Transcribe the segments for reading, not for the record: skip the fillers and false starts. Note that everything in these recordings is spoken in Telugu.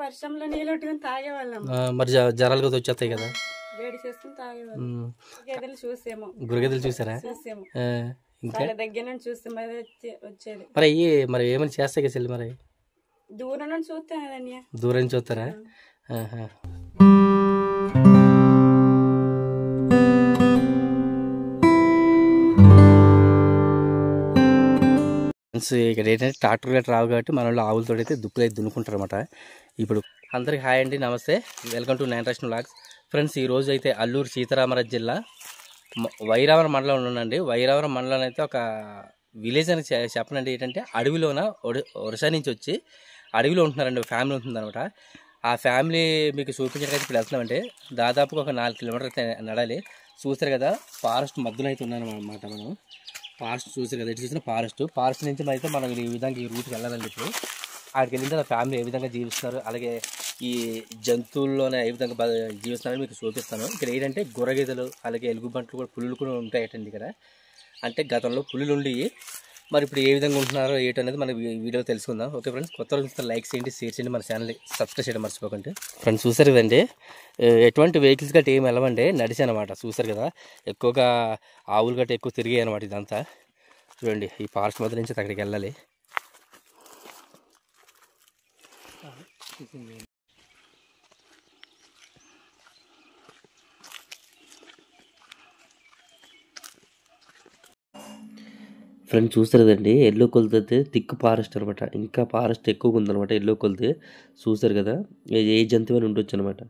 వర్షంలో నీళ్ళొట్టుకుని తాగేవాళ్ళం. మరి జరాలు కూడా వచ్చేస్తాయి కదా, వేడి చేసుకుని తాగేవాళ్ళం. గేదెలు చూసాము, గురగేదెలు చూసారా? చూసాము. ఇంకా దగ్గర నుంచి చూస్తే వచ్చేది. మరి అయ్యి మరి ఏమైనా చేస్తాయి కదా చెల్లి? మరి దూరం నుంచి చూస్తాం కదన్య. దూరం నుంచి చూస్తారా? ఇక్కడ ఏంటంటే ట్రాక్టర్ గట్రా రావు కాబట్టి మన వాళ్ళు ఆవులతో అయితే దుక్కులు అయితే దున్నుకుంటారు అనమాట. ఇప్పుడు అందరికి హాయ్ అండి, నమస్తే, welcome to 9 Rush Vlogs. Friends, ఈరోజు అయితే అల్లూరు సీతారామరాజు జిల్లా వైరావరం మండలం ఉండండి. వైరావరం మండలం అయితే ఒక విలేజ్ అని చెప్పనండి. ఏంటంటే అడవిలోన ఒరిస్సా నుంచి వచ్చి అడవిలో ఉంటున్నారండి, ఫ్యామిలీ ఉంటుందన్నమాట. ఆ ఫ్యామిలీ మీకు చూపించడానికి ఇప్పుడు వెళ్తున్నామంటే దాదాపుగా ఒక 4 కిలోమీటర్లు నడాలి. చూస్తారు కదా, ఫారెస్ట్ మధ్యలో అయితే ఉన్నాను అన్నమాట. మనం ఫారెస్ట్ చూసారు కదా, ఎటు చూసిన ఫారెస్ట్ నుంచి అయితే మనం ఈ విధంగా ఈ రూట్కి వెళ్ళాలండి. ఇప్పుడు అక్కడికి వెళ్ళిన తర్వాత ఫ్యామిలీ ఏ విధంగా జీవిస్తున్నారు, అలాగే ఈ జంతువుల్లోనే ఏ విధంగా జీవిస్తున్నారని మీకు చూపిస్తాను. ఇక్కడ ఏంటంటే గుర్రగేదెలు, అలాగే ఎలుగుబంట్లు కూడా, పులులు కూడా ఉంటాయటండి ఇక్కడ. అంటే గతంలో పులులు ఉండి మరి ఇప్పుడు ఏ విధంగా ఉంటున్నారో ఏంటనేది మన వీడియో తెలుసుకుందాం. ఓకే ఫ్రెండ్స్, కొత్త రోజు లైక్ చేయండి, షేర్ చేయండి, మన ఛానల్ని సబ్స్క్రైబ్ చేయడం మర్చిపోకండి. ఫ్రెండ్స్, చూసారు కదండి, ఎటువంటి వెహికల్స్ గట్రా ఏమి వెళ్ళవండి, నడిచి అనమాట. చూసారు కదా, ఎక్కువగా ఆవులు గట్రా ఎక్కువ తిరిగాయి అనమాట. ఇదంతా చూడండి, ఈ ఫారెస్ట్ మధ్య నుంచి అక్కడికి వెళ్ళాలి. ఫ్రెండ్స్, చూస్తారు కదండి, ఎల్లో కొలితే థిక్ ఫారెస్ట్ అనమాట. ఇంకా ఫారెస్ట్ ఎక్కువగా ఉందనమాట ఎల్లో కొలితే. చూసారు కదా, ఏ జంతువు అని ఉండొచ్చు అనమాట.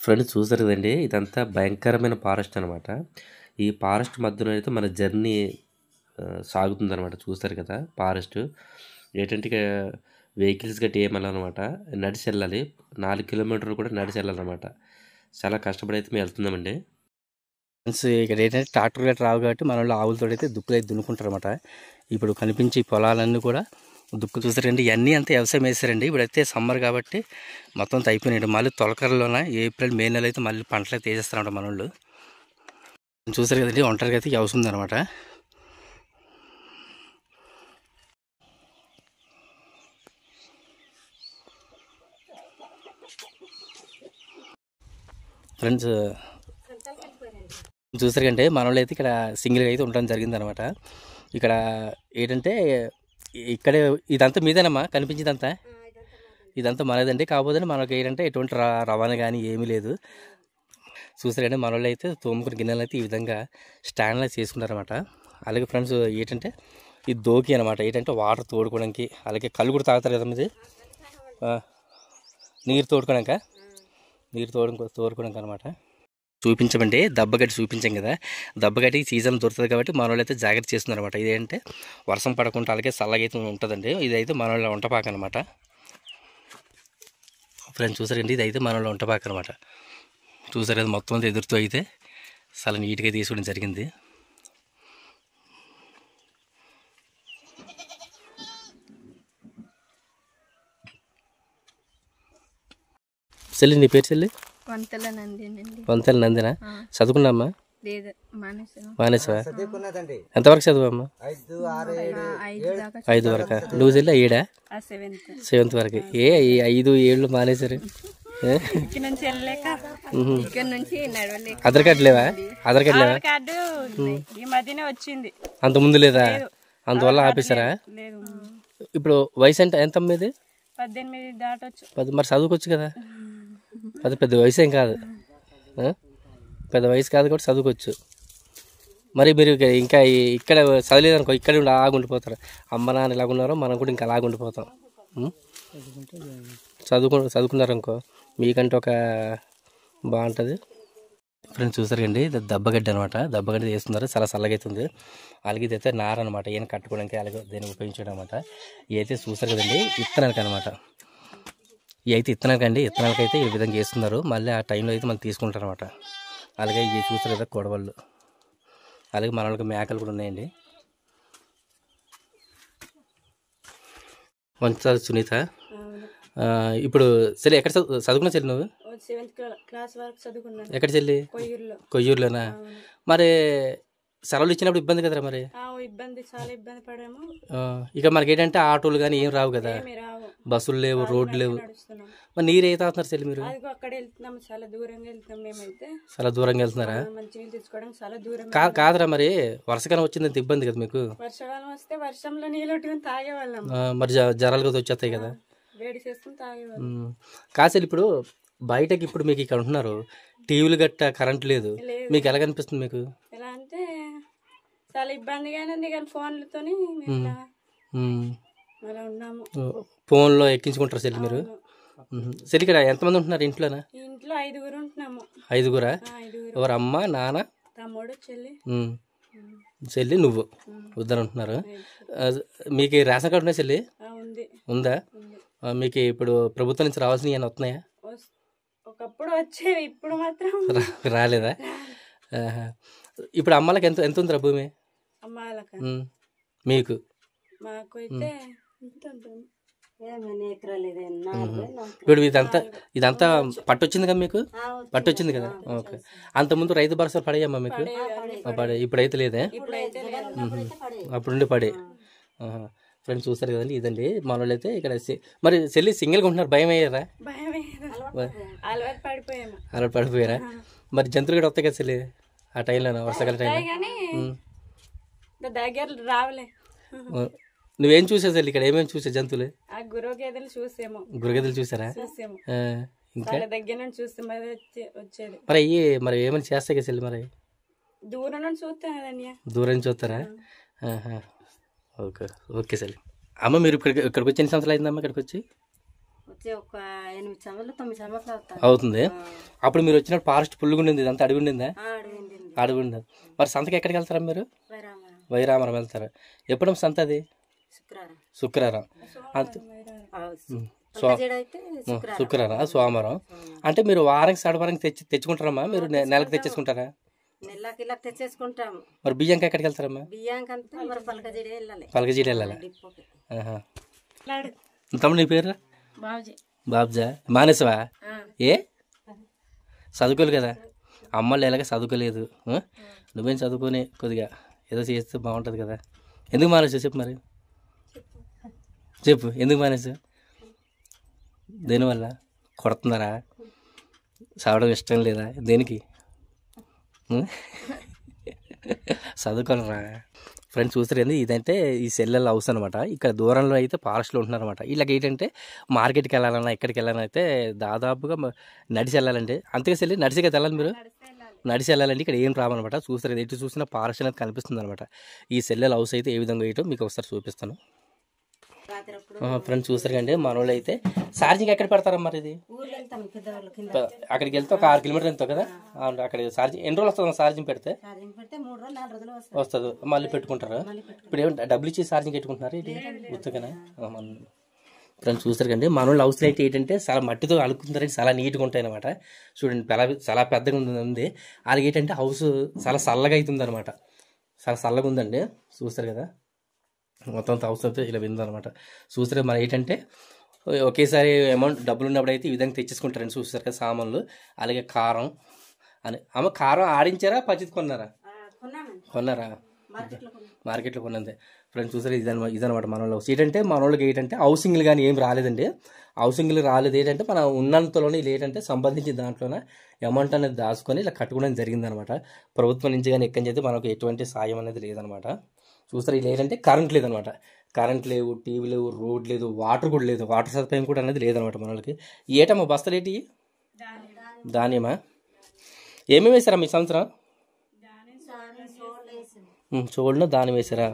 ఫ్రెండ్స్, చూసారు కదండి, ఇదంతా భయంకరమైన ఫారెస్ట్ అనమాట. ఈ ఫారెస్ట్ మధ్యలో అయితే మన జర్నీ సాగుతుందనమాట. చూస్తారు కదా, ఫారెస్ట్ ఏంటంటే వెహికల్స్ గట్టి ఏమన్నమాట, నడిచి వెళ్ళాలి. 4 కిలోమీటర్లు కూడా నడిచి వెళ్ళాలన్నమాట. చాలా కష్టపడి అయితే మేము వెళ్తున్నామండి. ఫ్రెండ్స్, ఇక్కడ ఏంటంటే ట్రాక్టర్ గట్రా రావు కాబట్టి మన వాళ్ళు ఆవులతో అయితే దుక్కులు అయితే దున్నుకుంటారు అనమాట. ఇప్పుడు కనిపించే పొలాలన్నీ కూడా దుక్కులు చూసారండి. ఇవన్నీ అంతా వ్యవసాయం వేసారండి. ఇప్పుడైతే సమ్మర్ కాబట్టి మొత్తం అయిపోయినాయండి. మళ్ళీ తొలకరలోన ఏప్రిల్ మే నెల అయితే మళ్ళీ పంటలు అయితే వేసేస్తారన్నమాట మన వాళ్ళు. చూసారు కదండి, ఒంటరిగా అయితే వ్యవసాయం ఉందన్నమాట. ఫ్రెండ్స్, చూసారు కంటే మన వాళ్ళు అయితే ఇక్కడ సింగిల్గా అయితే ఉండడం జరిగిందనమాట. ఇక్కడ ఏంటంటే ఇక్కడే ఇదంతా మీదేనమ్మా కనిపించిందంతా, ఇదంతా మనదండి. కాకపోతే మనకి ఏంటంటే ఎటువంటి రవాణా కానీ ఏమీ లేదు. చూసారంటే మన వాళ్ళు అయితే తోముకుని గిన్నెలు అయితే ఈ విధంగా స్టాండ్లో చేసుకున్నారనమాట. అలాగే ఫ్రెండ్స్, ఏంటంటే ఇది దోకి అనమాట. ఏంటంటే వాటర్ తోడుకోవడానికి, అలాగే కళ్ళు కూడా తాగుతారు కదా ఇది, నీరు తోడుకోవడానికి అనమాట. చూపించమండి, దెబ్బగడ్డి చూపించాం కదా, దెబ్బగడ్డికి సీజన్ దొరుకుతుంది కాబట్టి మన వాళ్ళు అయితే జాగ్రత్త చేస్తున్నారు అనమాట. ఇదేంటే వర్షం పడకుండా అలాగే చల్లగా అయితే ఉంటుందండి. ఇదైతే మన వాళ్ళ వంటపాక అనమాట. ఫ్రెండ్స్, చూసారండి, ఇదైతే మన వాళ్ళ వంటపాక అనమాట. చూసారు అది మొత్తం అంతా ఎదురుతో అయితే చాలా నీట్గా తీసుకోవడం జరిగింది. చెల్లి, నీ పేరు చెల్లి? వంతెల నందినా? చదువుకున్నామ్మా? మానేసవా? ఎంతవరకు చదువమ్మా? 5 వరకు. నువ్వు చెల్లి 7 7th వరకు. 5 7 మానేశారు. ఆధార్ కార్డు లేవా? అంత ముందు లేదా? అందువల్ల ఆపేశారా? ఇప్పుడు వయసు అంటే ఎంత మీది? 18 దాటొచ్చు. మరి చదువుకోవచ్చు కదా, పెద్ద వయసు ఏం కాదు, పెద్ద వయసు కాదు కూడా చదువుకోవచ్చు. మరి మీరు ఇంకా ఇక్కడ చదివలేదనుకో, ఇక్కడ ఉండి ఆగుండిపోతారు. అమ్మ నాన్న ఎలాగున్నారో మనం కూడా ఇంకా అలాగుండిపోతాం. చదువుకున్నారనుకో మీకంటే ఒక బాగుంటుంది. ఫ్రెండ్స్ చూసారు కండి, ఇది దెబ్బగడ్డి అనమాట. దెబ్బగడ్డి వేస్తున్నారు, చాలా చల్లగా అవుతుంది. అలాగే ఇది అయితే నార అనమాట, ఈయన కట్టుకోవడానికి అలాగే దీన్ని ఉపయోగించడం అనమాట. ఇవి అయితే చూసారు కదండి విత్తనాలకి అనమాట. ఇవి అయితే ఇత్తనాలకండి, ఇత్తనాలకైతే ఈ విధంగా వేస్తున్నారు. మళ్ళీ ఆ టైంలో అయితే మనం తీసుకుంటారు అనమాట. అలాగే ఇవి చూసారు కదా కొడవళ్ళు. అలాగే మన వాళ్ళకి మేకలు కూడా ఉన్నాయండి. మంచి సునీత, ఇప్పుడు చెల్లి ఎక్కడ చదువుకున్నా చెల్లి నువ్వు? 7th క్లాస్ వరకు చదువుకున్నాను. ఎక్కడ చెల్లి? కొయ్యూరులోనా? మరి సెలవులు ఇచ్చినప్పుడు ఇబ్బంది కదరా మరి? ఇబ్బంది, చాలా ఇబ్బంది పడాము. ఇక మనకి ఏంటంటే ఆటోలు కానీ ఏం రావు కదా, బస్సులు లేవు, రోడ్లు లేవు. మరి నీరు ఏ తాగుతున్నారు చెల్లి మీరు? అక్కడ వెళ్తున్నాం, చాలా దూరంగా వెళ్తున్నాం. మేమైతే చాలా దూరంగా వెళ్తున్నారా? మంచి నీళ్ళు తెచ్చుకోవడానికి చాలా దూరం. కాదురా, మరి వర్షాకాలం వచ్చిందంత ఇబ్బంది కదా మీకు? వర్షాకాలం వస్తే వర్షంలో నీళ్ళు పెట్టుకుని తాగేవాళ్ళం. మరి జరాలు కదా వచ్చేస్తాయి కదా, వేడి చేసుకుని తాగేవాళ్ళం. కాసేపు ఇప్పుడు బయటకి ఇప్పుడు మీకు ఇక్కడ ఉంటున్నారు, టీవీలు గట్ట కరెంట్ లేదు, మీకు ఎలా కనిపిస్తుంది? మీకు ఎలా అంటే చాలా ఇబ్బందిగానే ఉంది, కానీ ఫోన్లతోని అలా ఉన్నాము. ఫోన్లో ఎక్కించుకుంటారు చెల్లి మీరు? చెల్లి ఇక్కడ ఎంతమంది ఉంటున్నారు ఇంట్లోనా? ఇంట్లో 5గురు ఉంటున్నాము. 5గురా? ఎవరు? అమ్మ, నాన్న, తమ్ముడు, చెల్లి, నువ్వు ఇద్దరు ఉంటున్నారు. మీకు రేషన్ కార్డు ఉన్నాయి చెల్లి? ఉందా? మీకు ఇప్పుడు ప్రభుత్వం నుంచి రావాల్సినవి ఏమైనా వస్తున్నాయా? ఒకప్పుడు వచ్చేవి, ఇప్పుడు మాత్రం రాలేదా? ఇప్పుడు అమ్మాలకి ఎంత ఎంత ఉందిరా భూమి? అమ్మాలక మీకు? మాకు అయితే ఇప్పుడు ఇదంతా పట్టొచ్చింది కదా మీకు? పట్టొచ్చింది కదా, ఓకే. అంతకుముందు రైతు భరోసా పడేయమ్మా మీకు? పడే. ఇప్పుడైతే లేదే? అప్పుడుండి పడే. ఫ్రెండ్స్ చూస్తారు కదండి, ఇదండి మన వాళ్ళు అయితే ఇక్కడ. మరి చెల్లి సింగిల్గా ఉంటున్నారు, భయం అయ్యారా? అలవాటు పడిపోయారా? మరి జంతువులు కూడా వస్తాయి కదా చెల్లి ఆ టైంలో, వర్షాకాల టైంలో? దగ్గర రావులే. నువ్వేం చూసావు చెల్లి ఇక్కడ? ఏమేమి చూసా జంతువులు? గుర్రగేదెలు చూసాము. గుర్రగేదెలు చూసారా? ఇంకా దగ్గర నుంచి చూస్తే వచ్చేది. మరి అయ్యి మరి ఏమైనా చేస్తాయి కదా చెల్లి? మరి దూరం నుంచి చూస్తాను కదన్య. దూరం నుంచి చూస్తారా? ఓకే ఓకే చెల్లి. అమ్మ మీరు ఇక్కడికి వచ్చి ఎన్ని సంవత్సరాలు అయిందమ్మా? ఇక్కడికి వచ్చి ఒక 8 సంవత్సరాలు 9 సంవత్సరాలు అవుతుంది. అప్పుడు మీరు వచ్చినప్పుడు ఫారెస్ట్ పుల్లుగా ఉండింది, ఇదంతా అడవి ఉండిందా? అడవి ఉండదు. మరి సంతకి ఎక్కడికి వెళ్తారా మీరు? వైరామరం వెళ్తారా? ఎప్పుడు సంత అది? శుక్రవారం. శుక్రవారం, సోమవారం. అంటే మీరు వారానికి సడవారానికి తెచ్చుకుంటారమ్మా? మీరు నెలకు తెచ్చేసుకుంటారా? తెచ్చేసుకుంటాము. మరి బియ్యంకి ఎక్కడికి వెళ్తారమ్మా? పలకజీడి వెళ్ళాలా? తమ్ముడు నీ పేరు? బాబ్జా. మానేసవా? ఏ చదువుకోలేదు కదా, అమ్మలు ఎలాగ చదువుకోలేదు, నువ్వేం చదువుకొని కొద్దిగా ఏదో చేస్తే బాగుంటుంది కదా. ఎందుకు మానేసావు చెప్పు? మరి చెప్పు, ఎందుకు మానేసావు? దేనివల్ల? కొడుతున్నారా? చదవడం ఇష్టం లేదా? దేనికి? చదువుకోనరా? ఫ్రెండ్స్ చూస్తారు ఏంది, ఇదంటే ఈ సెల్లెల్ హౌస్ అనమాట. ఇక్కడ దూరంలో అయితే ఫారెస్ట్లో ఉంటున్నారు అనమాట. ఇలాగ ఏంటంటే మార్కెట్కి వెళ్ళాలన్నా ఎక్కడికి వెళ్ళాలన్నా అయితే దాదాపుగా నడిచి వెళ్ళాలండి. అంతగా సెల్లి నడిచి కదా వెళ్ళాలి, మీరు నడిచి వెళ్ళాలండి. ఇక్కడ ఏం రావన్నమాట. చూస్తారు ఎటు చూసినా ఫారెస్ట్ అనేది కనిపిస్తుంది అనమాట. ఈ సెల్లెల్ హౌస్ అయితే ఏ విధంగా వేయటం మీకు ఒకసారి చూపిస్తాను. ఫ్రెండ్స్ చూస్తారు కండి, మన వాళ్ళు అయితే ఛార్జింగ్ ఎక్కడ పెడతారా మరి? ఇది అక్కడికి వెళ్తే ఒక 6 కిలోమీటర్లు ఎంతో కదా, అక్కడ ఛార్జింగ్ ఎన్ని రోజులు వస్తుంది? ఛార్జింగ్ పెడితే వస్తుంది, మళ్ళీ పెట్టుకుంటారా? ఇప్పుడు ఏమంటే డబ్బులు ఇచ్చి ఛార్జింగ్ పెట్టుకుంటున్నారు ఇది గుర్తుగానే. ఫ్రెండ్స్ చూస్తారు కండి, మన వాళ్ళు హౌస్లో అయితే ఏంటంటే చాలా మట్టితో అలుకుంటారండి, చాలా నీట్గా ఉంటాయి అనమాట. చూడండి చాలా పెద్దగా ఉంది. అలాగే ఏంటంటే హౌస్ చాలా చల్లగా అవుతుంది అనమాట. చాలా చల్లగా ఉందండి, చూస్తారు కదా. మొత్తం హౌస్ అయితే ఇలా విందనమాట. చూస్తారు మన ఏంటంటే ఒకేసారి అమౌంట్ డబ్బులు ఉన్నప్పుడు అయితే ఈ విధంగా తెచ్చేసుకుంటారని చూస్తారు కదా సామాన్లు. అలాగే కారం అని. అమ్మ కారం ఆడించారా పచ్చిది కొన్నారా? కొన్నారా? మార్కెట్లో కొన్నది. ఫ్రెండ్స్ చూసారు ఇదనమాట మన వాళ్ళు హౌస్. ఏంటంటే మన వాళ్ళకి ఏంటంటే హౌసింగ్లు కానీ ఏం రాలేదండి. హౌసింగ్లు రాలేదు. ఏంటంటే మన ఉన్నంతలోనే ఇలా ఏంటంటే సంబంధించిన దాంట్లోనే అమౌంట్ అనేది దాచుకొని ఇలా కట్టుకోవడం జరిగిందనమాట. ప్రభుత్వం నుంచి కానీ ఎక్కడి నుంచి అయితే మనకు ఎటువంటి సాయం అనేది లేదనమాట. చూస్తారు ఇలా ఏంటంటే కరెంట్ లేదనమాట. కరెంట్ లేవు, టీవీ లేవు, రోడ్ లేదు, వాటర్ కూడా లేదు, వాటర్ సదుపాయం కూడా అనేది లేదనమాట మన వాళ్ళకి. ఏటమ్మా బస్తలు ఏంటి? ధాన్యమా? ఏమేమి వేసారా మీ సంవత్సరం? చూడను ధాన్యం వేసారా?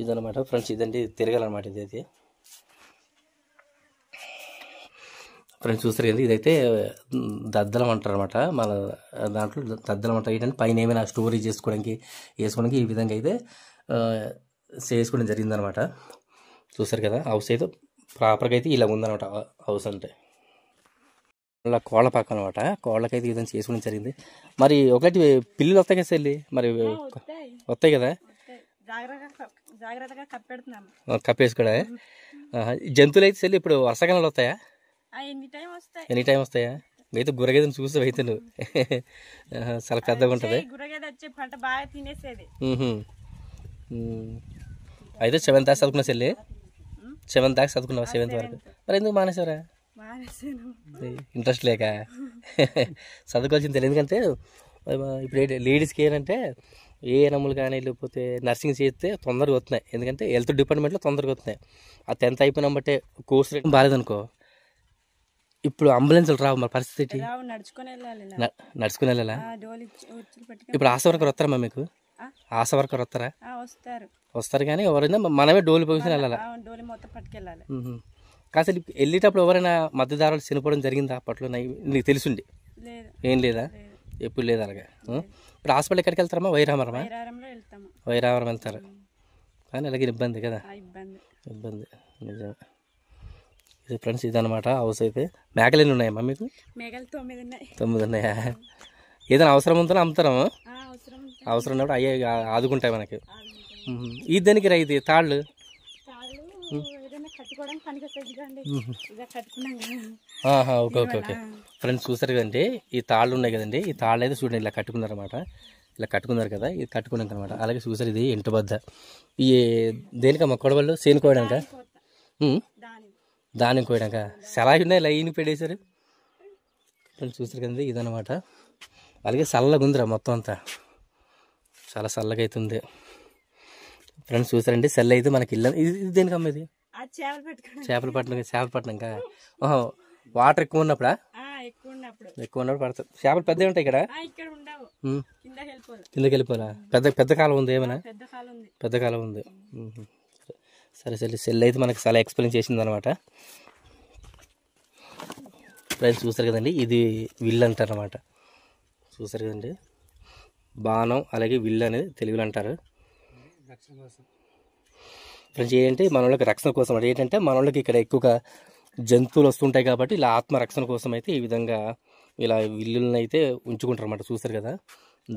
ఇదనమాట ఫ్రెండ్స్, ఇదండి తిరగాలన్నమాట. ఇదైతే ఫ్రెండ్స్ చూస్తారు కదా, ఇదైతే దద్దలం అంటారు అనమాట. మన దాంట్లో దద్దలం అంటారు. ఏంటంటే పైన ఏమైనా స్టోరేజ్ వేసుకోవడానికి ఈ విధంగా అయితే చేసుకోవడం జరిగిందనమాట. చూసారు కదా, హౌస్ అయితే ప్రాపర్గా అయితే ఇలా ఉందన్నమాట. హౌస్ అంటే అలా కోళ్ళ పక్క అనమాట. కోళ్ళకైతే ఈ విధంగా చేసుకోవడం జరిగింది. మరి ఒకటి పిల్లులు వస్తాయి కదా చెల్లి, మరి వస్తాయి కదా, జాగ్రత్తగా కప్పెడుతున్నాము. కప్పేసుకోడా? జంతువులు అయితే చెల్లి ఇప్పుడు వర్షాకాలంలో వస్తాయా? ఎనీ టైం వస్తాయా? అయితే గుర్రగేదని చూసావు అయితే నువ్వు. చాలా పెద్దగా ఉంటుంది. పంట బాగా తినేసేది. అయితే 7th దాకా చదువుకున్నా చెల్లి? 7th దాకా చదువుకున్నావా? 7th వరకు. మరి ఎందుకు మానేసారా? ఇంట్రెస్ట్ లేక? చదువుకోవాల్సింది తెలియదు. ఎందుకంటే ఇప్పుడు లేడీస్కి ఏంటంటే ఏ నమ్ములు కానీ లేకపోతే నర్సింగ్ చేస్తే తొందరగా వస్తున్నాయి. ఎందుకంటే హెల్త్ డిపార్ట్మెంట్లో తొందరగా వస్తున్నాయి. ఆ 10th అయిపోయినా బట్టే కోర్స్ రేట్ బాగాలేదనుకో, ఇప్పుడు అంబులెన్స్లు రావు. మరి పరిస్థితి నడుచుకుని వెళ్ళాలా? ఇప్పుడు ఆశ వర్కర్ వస్తారమ్మా మీకు? ఆశ వర్కర్ వస్తారా? వస్తారు కానీ ఎవరైనా మనమే డోలు పోసి వెళ్ళాలా? కాదు వెళ్ళేటప్పుడు ఎవరైనా మధ్యదారులు చనిపోవడం జరిగిందా అప్పట్లో? నీకు తెలుసుండి ఏం లేదా? ఎప్పుడు లేదు అలాగా. ఇప్పుడు హాస్పిటల్ ఎక్కడికి వెళ్తారమ్మా? వైరావరమా? వైరావరం వెళ్తారు. కానీ అలాగే ఇబ్బంది కదా, ఇబ్బంది నిజమే. ఇది ఫ్రెండ్స్ ఇదనమాట హౌస్ అయితే. మేకలు ఎన్ని ఉన్నాయమ్మా మీకు? 9 ఉన్నాయా? ఏదైనా అవసరం ఉందో అమ్ముతారమ్మా? అవసరం ఉన్నప్పుడు అయ్యే ఆదుకుంటాయి మనకి. ఈ దానికి రా, ఇది తాళ్ళు ఓకే ఓకే ఓకే ఫ్రెండ్స్ చూసారు కదండి, ఈ తాళ్ళు ఉన్నాయి కదండి, ఈ తాళ్ళు అయితే చూడండి ఇలా కట్టుకున్నారన్నమాట. ఇలా కట్టుకున్నారు కదా, ఇది కట్టుకున్నాక అనమాట. అలాగే చూసారు ఇది ఇంటి బద్ద. ఈ దేనికమ్మా కొడవళ్ళు? సేను కోయడాక, ధాన్యం కోయడాక. సలాయి ఉన్నాయి లైన్ పెట్టేశారు. ఫ్రెండ్స్ చూసారు కదండి ఇదనమాట. అలాగే చల్లగా ఉందిరా మొత్తం అంతా, చాలా చల్లగా అవుతుంది. ఫ్రెండ్స్ చూసారండి సెల్ అయితే మనకి ఇల్లు. ఇది దేనికమ్మా? ఇది చేపలు పట్టణంకా. వాటర్ ఎక్కువ ఉన్నప్పుడా? ఎక్కువ ఉన్నప్పుడు పడతారు చేపలు. పెద్దవి ఉంటాయి ఇక్కడ, కిందకి వెళ్ళిపోరా? పెద్ద కాలం ఉంది ఏమైనా? పెద్ద కాలం ఉంది. సరే సరే, సెల్ అయితే మనకి చాలా ఎక్స్ప్లెయిన్ చేసింది అనమాట. ఫ్రెండ్స్ చూసారు కదండి, ఇది విల్ అంటారు అనమాట. చూసారు కదండి, బాణం అలాగే విల్ అనేది తెలుగులో అంటారు. ఫ్రెండ్స్ ఏంటంటే మన వాళ్ళకి రక్షణ కోసం అంటే ఏంటంటే మన వాళ్ళకి ఇక్కడ ఎక్కువగా జంతువులు వస్తుంటాయి కాబట్టి ఇలా ఆత్మరక్షణ కోసం అయితే ఈ విధంగా ఇలా విల్లులను అయితే ఉంచుకుంటారు అన్నమాట. చూసారు కదా,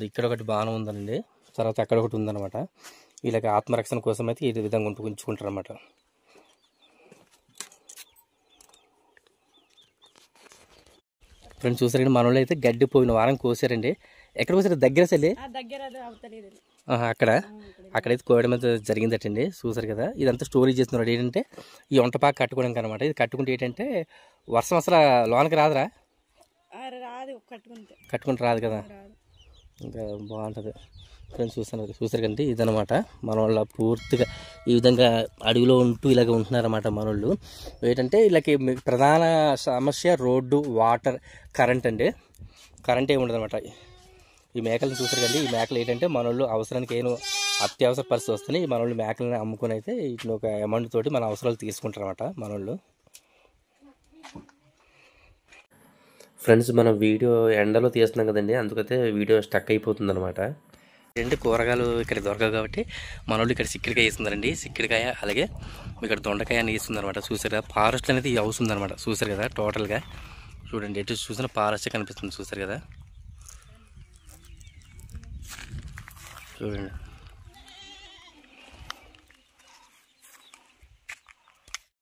ఇక్కడ ఒకటి బాణం ఉందండి, తర్వాత అక్కడ ఒకటి ఉందన్నమాట. వీళ్ళకి ఆత్మరక్షణ కోసం అయితే ఈ విధంగా ఉంచుకుంటారు అన్నమాట. ఫ్రెండ్స్ చూసారండి, మన వాళ్ళు అయితే గడ్డి పోయిన వారం కోసారండి. ఎక్కడ కోసారు? దగ్గర సలే అక్కడైతే కోయడం అయితే జరిగిందటండి. చూసారు కదా, ఇదంతా స్టోరేజ్ చేస్తున్నారు. ఏంటంటే ఈ వంటపాక కట్టుకోవడానికి అనమాట. ఇది కట్టుకుంటే ఏంటంటే వర్షం అసలు లోనకి రాదురా? కట్టుకుంటే రాదు కదా, ఇంకా బాగుంటుంది. ఫ్రెండ్స్ చూసారు కంటే ఇదనమాట మన వాళ్ళ పూర్తిగా ఈ విధంగా అడవిలో ఉంటూ ఇలాగ ఉంటున్నారన్నమాట. మన వాళ్ళు ఏంటంటే వీళ్ళకి ప్రధాన సమస్య రోడ్డు, వాటర్, కరెంట్ అండి. కరెంట్ ఏమి ఉండదు అనమాట. ఈ మేకలను చూసారు కండి, ఈ మేకలు ఏంటంటే మన వాళ్ళు అవసరానికి ఏమో అత్యవసర పరిస్థితి వస్తుంది మన వాళ్ళు మేకలను అమ్ముకొని అయితే వీటిని ఒక అమౌంట్ తోటి మన అవసరాలు తీసుకుంటారు అనమాట మన వాళ్ళు. ఫ్రెండ్స్ మనం వీడియో ఎండలో తీస్తున్నాం కదండి, అందుకైతే వీడియో స్టక్ అయిపోతుంది అనమాట. ఏంటంటే కూరగాయలు ఇక్కడ దొరకవు కాబట్టి మన వాళ్ళు ఇక్కడ సిక్కిడికాయ వేస్తున్నారండి. సిక్కిడికాయ అలాగే ఇక్కడ దొండకాయ అని వేస్తుంది అనమాట. చూసారు కదా, ఫారెస్ట్ అనేది ఈ హౌస్ ఉందన్నమాట. చూసారు కదా, టోటల్గా చూడండి, ఎటు చూసిన ఫారెస్ట్ కనిపిస్తుంది. చూసారు కదా, చూడండి.